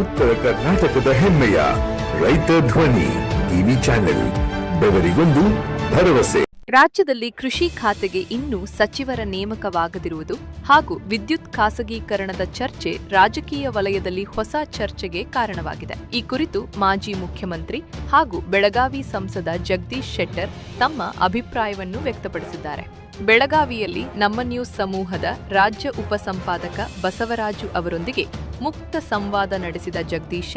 ಉತ್ತರ ಕರ್ನಾಟಕದ ಹೆಮ್ಮೆಯ ರೈತ ಧ್ವನಿ ಟಿವಿ ಚಾನೆಲ್, ಬೆವರಿಗೊಂದು ಭರವಸೆ. ರಾಜ್ಯದಲ್ಲಿ ಕೃಷಿ ಖಾತೆಗೆ ಇನ್ನೂ ಸಚಿವರ ನೇಮಕವಾಗದಿರುವುದು ಹಾಗೂ ವಿದ್ಯುತ್ ಖಾಸಗೀಕರಣದ ಚರ್ಚೆ ರಾಜಕೀಯ ವಲಯದಲ್ಲಿ ಹೊಸ ಚರ್ಚೆಗೆ ಕಾರಣವಾಗಿದೆ. ಈ ಕುರಿತು ಮಾಜಿ ಮುಖ್ಯಮಂತ್ರಿ ಹಾಗೂ ಬೆಳಗಾವಿ ಸಂಸದ ಜಗದೀಶ್ ಶೆಟ್ಟರ್ ತಮ್ಮ ಅಭಿಪ್ರಾಯವನ್ನು ವ್ಯಕ್ತಪಡಿಸಿದ್ದಾರೆ. ಬೆಳಗಾವಿಯಲ್ಲಿ ನಮ್ಮ ನ್ಯೂಸ್ ಸಮೂಹದ ರಾಜ್ಯ ಉಪಸಂಪಾದಕ ಬಸವರಾಜು ಅವರೊಂದಿಗೆ ಮುಕ್ತ ಸಂವಾದ ನಡೆಸಿದ ಜಗದೀಶ್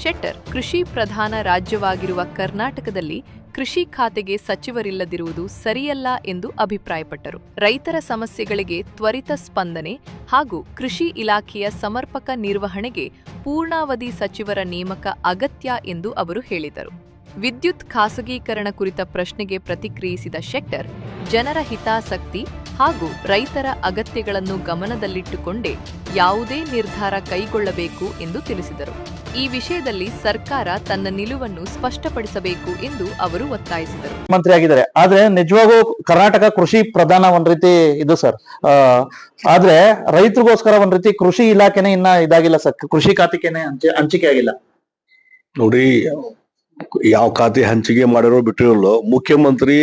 ಶೆಟ್ಟರ್ ಕೃಷಿ ಪ್ರಧಾನ ರಾಜ್ಯವಾಗಿರುವ ಕರ್ನಾಟಕದಲ್ಲಿ ಕೃಷಿ ಖಾತೆಗೆ ಸಚಿವರಿಲ್ಲದಿರುವುದು ಸರಿಯಲ್ಲ ಎಂದು ಅಭಿಪ್ರಾಯಪಟ್ಟರು. ರೈತರ ಸಮಸ್ಯೆಗಳಿಗೆ ತ್ವರಿತ ಸ್ಪಂದನೆ ಹಾಗೂ ಕೃಷಿ ಇಲಾಖೆಯ ಸಮರ್ಪಕ ನಿರ್ವಹಣೆಗೆ ಪೂರ್ಣಾವಧಿ ಸಚಿವರ ನೇಮಕ ಅಗತ್ಯ ಎಂದು ಅವರು ಹೇಳಿದರು. ವಿದ್ಯುತ್ ಖಾಸಗೀಕರಣ ಕುರಿತ ಪ್ರಶ್ನೆಗೆ ಪ್ರತಿಕ್ರಿಯಿಸಿದ ಶೆಟ್ಟರ್, ಜನರ ಹಿತಾಸಕ್ತಿ ಹಾಗೂ ರೈತರ ಅಗತ್ಯಗಳನ್ನು ಗಮನದಲ್ಲಿಟ್ಟುಕೊಂಡೇ ಯಾವುದೇ ನಿರ್ಧಾರ ಕೈಗೊಳ್ಳಬೇಕು ಎಂದು ತಿಳಿಸಿದರು. ಈ ವಿಷಯದಲ್ಲಿ ಸರ್ಕಾರ ತನ್ನ ನಿಲುವನ್ನು ಸ್ಪಷ್ಟಪಡಿಸಬೇಕು ಎಂದು ಅವರು ಒತ್ತಾಯಿಸಿದರು. ಮಂತ್ರಿ ಆಗಿದ್ದಾರೆ, ಆದ್ರೆ ನಿಜವಾಗೂ ಕರ್ನಾಟಕ ಕೃಷಿ ಪ್ರಧಾನ ಒಂದ್ ರೀತಿ ಇದು ಸರ್. ಆದ್ರೆ ರೈತರಿಗೋಸ್ಕರ ಒಂದ್ ರೀತಿ ಕೃಷಿ ಇಲಾಖೆನೆ ಇನ್ನ ಇದಾಗಿಲ್ಲ ಸರ್, ಕೃಷಿ ಖಾತೆಗೆ ಹಂಚಿಕೆ ಆಗಿಲ್ಲ. ನೋಡಿ, ಯಾವ ಖಾತೆ ಹಂಚಿಕೆ ಮಾಡಿರೋ ಬಿಟ್ಟಿರಲ್ಲ, ಮುಖ್ಯಮಂತ್ರಿ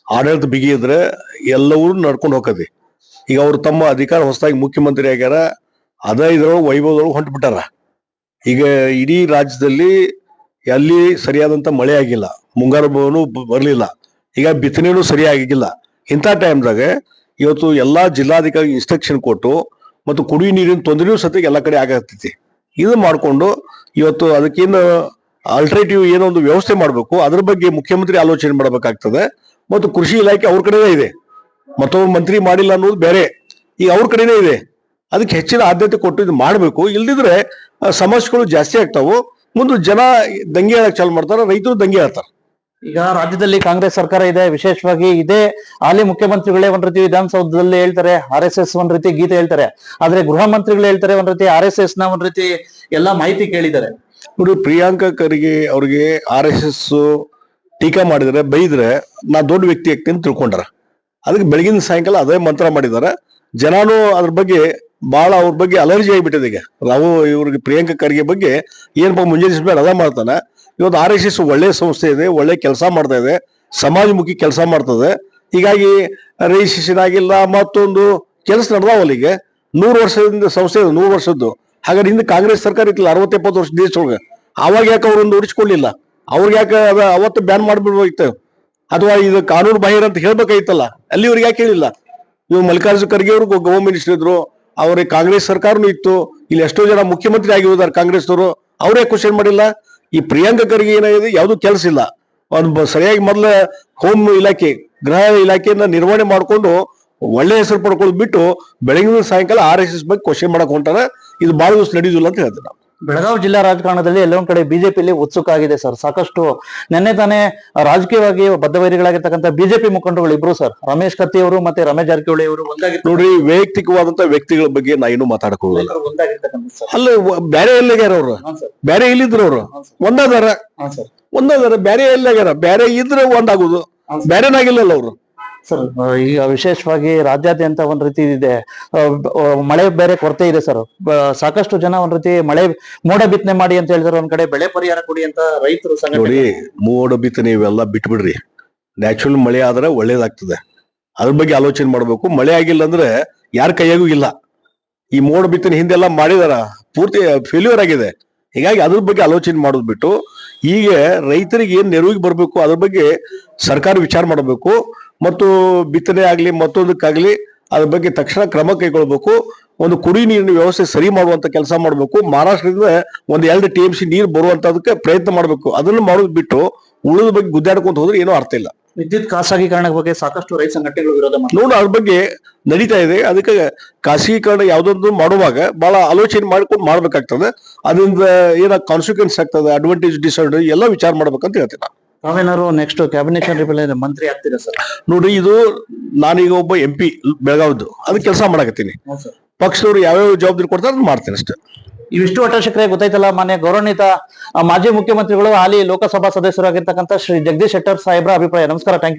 ಆಡಳಿತ ಬಿಗಿ ಇದ್ರೆ ಎಲ್ಲವೂ ನಡ್ಕೊಂಡು ಹೋಗತಿ. ಈಗ ಅವ್ರು ತಮ್ಮ ಅಧಿಕಾರ ಹೊಸದಾಗಿ ಮುಖ್ಯಮಂತ್ರಿ ಆಗ್ಯಾರ, ಇದ್ರೊಳಗೆ ವೈಭವದೊಳಗೆ ಹೊಂಟು ಬಿಟ್ಟಾರ. ಈಗ ಇಡೀ ರಾಜ್ಯದಲ್ಲಿ ಎಲ್ಲಿ ಸರಿಯಾದಂತ ಮಳೆ ಆಗಿಲ್ಲ, ಮುಂಗಾರು ಬರ್ಲಿಲ್ಲ, ಈಗ ಬಿತ್ತನೆನೂ ಸರಿಯಾಗಿಲ್ಲ. ಇಂಥ ಟೈಮ್ದಾಗ ಇವತ್ತು ಎಲ್ಲಾ ಜಿಲ್ಲಾಧಿಕಾರಿ ಇನ್ಸ್ಟ್ರಕ್ಷನ್ ಕೊಟ್ಟು ಮತ್ತು ಕುಡಿಯುವ ನೀರಿನ ತೊಂದರೆಯೂ ಸತಿಗೆ ಎಲ್ಲ ಕಡೆ ಆಗತ್ತೈತಿ. ಇದು ಮಾಡ್ಕೊಂಡು ಇವತ್ತು ಅದಕ್ಕೇನು ಆಲ್ಟರ್ನೇಟಿವ್ ಏನೋ ಒಂದು ವ್ಯವಸ್ಥೆ ಮಾಡಬೇಕು, ಅದ್ರ ಬಗ್ಗೆ ಮುಖ್ಯಮಂತ್ರಿ ಆಲೋಚನೆ ಮಾಡಬೇಕಾಗ್ತದೆ. ಮತ್ತು ಕೃಷಿ ಇಲಾಖೆ ಅವ್ರ ಕಡೆನೇ ಇದೆ, ಮತ್ತೊಬ್ಬ ಮಂತ್ರಿ ಮಾಡಿಲ್ಲ ಅನ್ನೋದು ಬೇರೆ, ಈಗ ಅವ್ರ ಕಡೆನೇ ಇದೆ. ಅದಕ್ಕೆ ಹೆಚ್ಚಿನ ಆದ್ಯತೆ ಕೊಟ್ಟು ಇದು ಮಾಡಬೇಕು. ಇಲ್ದಿದ್ರೆ ಸಮಸ್ಯೆಗಳು ಜಾಸ್ತಿ ಆಗ್ತಾವು. ಮುಂದೆ ಜನ ದಂಗೆ ಹೇಳಕ್ ಚಾಲು ಮಾಡ್ತಾರ, ರೈತರು ದಂಗೆ ಹೇಳ್ತಾರೆ. ಈಗ ರಾಜ್ಯದಲ್ಲಿ ಕಾಂಗ್ರೆಸ್ ಸರ್ಕಾರ ಇದೆ, ವಿಶೇಷವಾಗಿ ಇದೇ ಹಾಲಿ ಮುಖ್ಯಮಂತ್ರಿಗಳೇ ಒಂದ್ ರೀತಿ ವಿಧಾನಸೌಧದಲ್ಲಿ ಹೇಳ್ತಾರೆ RSS ಒಂದ್ ರೀತಿ ಗೀತೆ ಹೇಳ್ತಾರೆ, ಆದ್ರೆ ಗೃಹ ಮಂತ್ರಿಗಳು ಹೇಳ್ತಾರೆ ಒಂದ್ ರೀತಿ RSS ನ ಒಂದ್ ರೀತಿ ಎಲ್ಲಾ ಮಾಹಿತಿ ಕೇಳಿದ್ದಾರೆ. ನೋಡಿ, ಪ್ರಿಯಾಂಕಾ ಖರ್ಗೆ ಅವ್ರಿಗೆ RSS ಟೀಕಾ ಮಾಡಿದ್ರೆ, ಬೈದ್ರೆ ನಾ ದೊಡ್ಡ ವ್ಯಕ್ತಿ ಆಗ್ತೀನಿ ತಿಳ್ಕೊಂಡಾರ. ಅದಕ್ಕೆ ಬೆಳಗಿನ ಸಾಯಂಕಾಲ ಅದೇ ಮಂತ್ರ ಮಾಡಿದಾರೆ. ಜನಾನು ಅದ್ರ ಬಗ್ಗೆ ಬಹಳ ಅವ್ರ ಬಗ್ಗೆ ಅಲರ್ಜಿ ಆಗಿಬಿಟ್ಟಿದೆ. ಈಗ ಇವ್ರಿಗೆ ಪ್ರಿಯಾಂಕಾ ಖರ್ಗೆ ಬಗ್ಗೆ ಏನಪ್ಪ ಮುಂಜಾನೆ ಬೇಡ ಅದ ಮಾಡ್ತಾನೆ. ಇವತ್ತು RSS ಒಳ್ಳೆ ಸಂಸ್ಥೆ ಇದೆ, ಒಳ್ಳೆ ಕೆಲಸ ಮಾಡ್ತಾ ಇದೆ, ಸಮಾಜಮುಖಿ ಕೆಲಸ ಮಾಡ್ತದೆ. ಹೀಗಾಗಿ ರಿಜಿಸ್ಟ್ರೇಷನ್ ಆಗಿಲ್ಲ, ಮತ್ತೊಂದು ಕೆಲಸ ನಡೆದಾವಲ್ಲ. ಈಗ 100 ವರ್ಷದಿಂದ ಸಂಸ್ಥೆ, 100 ವರ್ಷದ್ದು. ಹಾಗಾದ್ರೆ ಹಿಂದೆ ಕಾಂಗ್ರೆಸ್ ಸರ್ಕಾರ ಇತ್ತಲ್ಲ 60-70 ವರ್ಷ ದೇಶದೊಳಗೆ, ಅವಾಗ ಯಾಕೆ ಅವ್ರೊಂದು ಉಳಿಸ್ಕೊಳ್ಳಿಲ್ಲ? ಅವ್ರಿಗೆ ಯಾಕೆ ಅವತ್ತು ಬ್ಯಾನ್ ಮಾಡ್ಬಿಡ್ಬೋಯ್ತು, ಅಥವಾ ಇದು ಕಾನೂನು ಬಾಹಿರ ಅಂತ ಹೇಳ್ಬೇಕಾಯ್ತಲ್ಲ, ಅಲ್ಲಿವ್ರಿಗೆ ಯಾಕೆ ಹೇಳಿಲ್ಲ? ಇವ್ ಮಲ್ಲಿಕಾರ್ಜುನ ಖರ್ಗೆ ಅವ್ರಿಗೆ ಹೋಮ್ ಮಿನಿಸ್ಟರ್ ಇದ್ರು, ಅವ್ರಿಗೆ ಕಾಂಗ್ರೆಸ್ ಸರ್ಕಾರನು ಇತ್ತು, ಇಲ್ಲಿ ಎಷ್ಟೋ ಜನ ಮುಖ್ಯಮಂತ್ರಿ ಆಗಿ ಹೋದಾರ ಕಾಂಗ್ರೆಸ್ನವರು, ಅವ್ರೇ ಕ್ವಶನ್ ಮಾಡಿಲ್ಲ. ಈ ಪ್ರಿಯಾಂಕಾ ಖರ್ಗೆ ಏನಾಗಿದೆ, ಯಾವ್ದು ಕೆಲಸ ಇಲ್ಲ. ಒಂದು ಸರಿಯಾಗಿ ಮೊದಲ ಹೋಮ್ ಇಲಾಖೆ, ಗೃಹ ಇಲಾಖೆಯನ್ನ ನಿರ್ವಹಣೆ ಮಾಡ್ಕೊಂಡು ಒಳ್ಳೆ ಹೆಸರು ಪಡ್ಕೊಳ್ಳೋದು ಬಿಟ್ಟು ಬೆಳಗಿನ ಸಾಯಂಕಾಲ RSS ಬಗ್ಗೆ ಕ್ವಶನ್ ಮಾಡಕ್ ಹೊಂಟಾರ. ಇದು ಬಹಳ ದಿವಸ ನಡೆಯುದಿಲ್ಲ ಅಂತ ಹೇಳ್ತೀವಿ ನಾವು. ಬೆಳಗಾವಿ ಜಿಲ್ಲಾ ರಾಜಕಾರಣದಲ್ಲಿ ಎಲ್ಲೊಂದ್ ಕಡೆ ಬಿಜೆಪಿಯಲ್ಲಿ ಉತ್ಸುಕ ಆಗಿದೆ ಸರ್. ಸಾಕಷ್ಟು ನಿನ್ನೆ ತಾನೇ ರಾಜಕೀಯವಾಗಿ ಬದ್ಧವೈರಿಗಳಾಗಿರ್ತಕ್ಕಂಥ ಬಿಜೆಪಿ ಮುಖಂಡರುಗಳು ಇಬ್ರು ಸರ್, ರಮೇಶ್ ಕತ್ತಿ ಅವರು ಮತ್ತೆ ರಮೇಶ್ ಜಾರಕಿಹೊಳಿ ಅವರು ನೋಡ್ರಿ, ವೈಯಕ್ತಿಕವಾದಂತ ವ್ಯಕ್ತಿಗಳ ಬಗ್ಗೆ ನಾ ಏನು ಮಾತಾಡಕ್ ಹೋಗಲ್ಲ. ಅಲ್ಲ, ಬೇರೆ ಎಲ್ಲಾಗ್ಯಾರ ಅವ್ರು, ಬೇರೆ ಎಲ್ಲಿದ್ರು ಅವ್ರು ಒಂದಾದಾರ ಬೇರೆ ಎಲ್ಲಾಗ್ಯಾರ, ಬೇರೆ ಇದ್ರೆ ಒಂದಾಗುದು, ಬೇರೆನಾಗಿಲ್ಲಲ್ಲ ಅವರು ಸರ್. ಈಗ ವಿಶೇಷವಾಗಿ ರಾಜ್ಯಾದ್ಯಂತ ಒಂದ್ ರೀತಿ ಇದೆ, ಮಳೆ ಬೇರೆ ಕೊರತೆ ಇದೆ ಸರ್. ಸಾಕಷ್ಟು ಜನ ಒಂದ್ ರೀತಿ ಮೋಡ ಬಿತ್ತನೆ ಮಾಡಿ ಅಂತ ಹೇಳಿದ್ರೆ, ಒಂದ್ ಕಡೆ ಬೆಳೆ ಪರಿಹಾರ ಕೊಡಿ ಅಂತ ರೈತರು ನೋಡಿ. ಮೋಡ ಬಿತ್ತನೆ ಇವೆಲ್ಲ ಬಿಟ್ಬಿಡ್ರಿ, ನ್ಯಾಚುರಲ್ ಮಳೆ ಆದ್ರೆ ಒಳ್ಳೇದಾಗ್ತದೆ. ಅದ್ರ ಬಗ್ಗೆ ಆಲೋಚನೆ ಮಾಡ್ಬೇಕು. ಮಳೆ ಆಗಿಲ್ಲ ಅಂದ್ರೆ ಯಾರ ಕೈಯಾಗೂ ಇಲ್ಲ. ಈ ಮೋಡ ಬಿತ್ತನೆ ಹಿಂದೆಲ್ಲ ಮಾಡಿದಾರ, ಪೂರ್ತಿ ಫೇಲ್ಯೂರ್ ಆಗಿದೆ. ಹೀಗಾಗಿ ಅದ್ರ ಬಗ್ಗೆ ಆಲೋಚನೆ ಮಾಡೋದು ಬಿಟ್ಟು ಈಗ ರೈತರಿಗೆ ಏನ್ ನೆರವಿಗೆ ಬರ್ಬೇಕು ಅದ್ರ ಬಗ್ಗೆ ಸರ್ಕಾರ ವಿಚಾರ ಮಾಡಬೇಕು. ಮತ್ತು ಬಿತ್ತನೆ ಆಗ್ಲಿ ಮತ್ತೊಂದಕ್ಕಾಗ್ಲಿ ಅದ್ರ ಬಗ್ಗೆ ತಕ್ಷಣ ಕ್ರಮ ಕೈಗೊಳ್ಬೇಕು. ಒಂದು ಕುಡಿ ನೀರಿನ ವ್ಯವಸ್ಥೆ ಸರಿ ಮಾಡುವಂತ ಕೆಲಸ ಮಾಡ್ಬೇಕು. ಮಹಾರಾಷ್ಟ್ರದಿಂದ 1-2 TMC ನೀರು ಬರುವಂತದಕ್ಕೆ ಪ್ರಯತ್ನ ಮಾಡ್ಬೇಕು. ಅದನ್ನು ಮಾಡೋದು ಬಿಟ್ಟು ಉಳಿದ ಬಗ್ಗೆ ಗುದ್ದಾಡ್ಕೊಂತ ಹೋದ್ರೆ ಏನೋ ಅರ್ಥ ಇಲ್ಲ. ವಿದ್ಯುತ್ ಖಾಸಗೀಕರಣ ಬಗ್ಗೆ ಸಾಕಷ್ಟು ರೈತ ಸಂಘಟನೆಗಳು ವಿರೋಧ ನೋಡಿ, ಅದ್ರ ಬಗ್ಗೆ ನಡೀತಾ ಇದೆ. ಅದಕ್ಕೆ ಖಾಸಗೀಕರಣ ಯಾವ್ದೊಂದು ಮಾಡುವಾಗ ಬಹಳ ಆಲೋಚನೆ ಮಾಡ್ಕೊಂಡು ಮಾಡ್ಬೇಕಾಗ್ತದೆ. ಅದರಿಂದ ಏನ ಕಾನ್ಸಿಕ್ವೆನ್ಸ್ ಆಗ್ತದೆ, ಅಡ್ವಾಂಟೇಜ್ ಡಿಸ್ಅಡ್ವಾಂಟೇಜ್ ಎಲ್ಲ ವಿಚಾರ ಮಾಡ್ಬೇಕಂತ ಹೇಳ್ತೀನಿ. ತಾವೇನಾದ್ರು ನೆಕ್ಸ್ಟ್ ಕ್ಯಾಬಿನೆಟ್ ಮಂತ್ರಿ ಆಗ್ತೀರಾ ಸರ್? ನೋಡಿ, ಇದು ನಾನೀಗ ಒಬ್ಬ MP ಬೆಳಗಾವಿದ್ದು, ಅದಕ್ಕೆ ಕೆಲಸ ಮಾಡಕತ್ತೀನಿ. ಪಕ್ಷದವ್ರು ಯಾವ್ಯಾವ ಜವಾಬ್ದಾರಿ ಕೊಡ್ತಾರೆ ಅದನ್ನ ಮಾಡ್ತೀನಿ ಅಷ್ಟೇ. ಇವಿಷ್ಟು ಒಟ್ಟಶಿಖರೆ ಗೊತ್ತಾಯ್ತಲ್ಲ. ಮಾನ್ಯ ಗೌರವಾನ್ವಿತ ಮಾಜಿ ಮುಖ್ಯಮಂತ್ರಿಗಳು ಹಾಲಿ ಲೋಕಸಭಾ ಸದಸ್ಯರಾಗಿರ್ತಕ್ಕಂಥ ಶ್ರೀ ಜಗದೀಶ್ ಶೆಟ್ಟರ್ ಸಾಹೇಬ್ರ ಅಭಿಪ್ರಾಯ. ನಮಸ್ಕಾರ, ಥ್ಯಾಂಕ್ ಯು.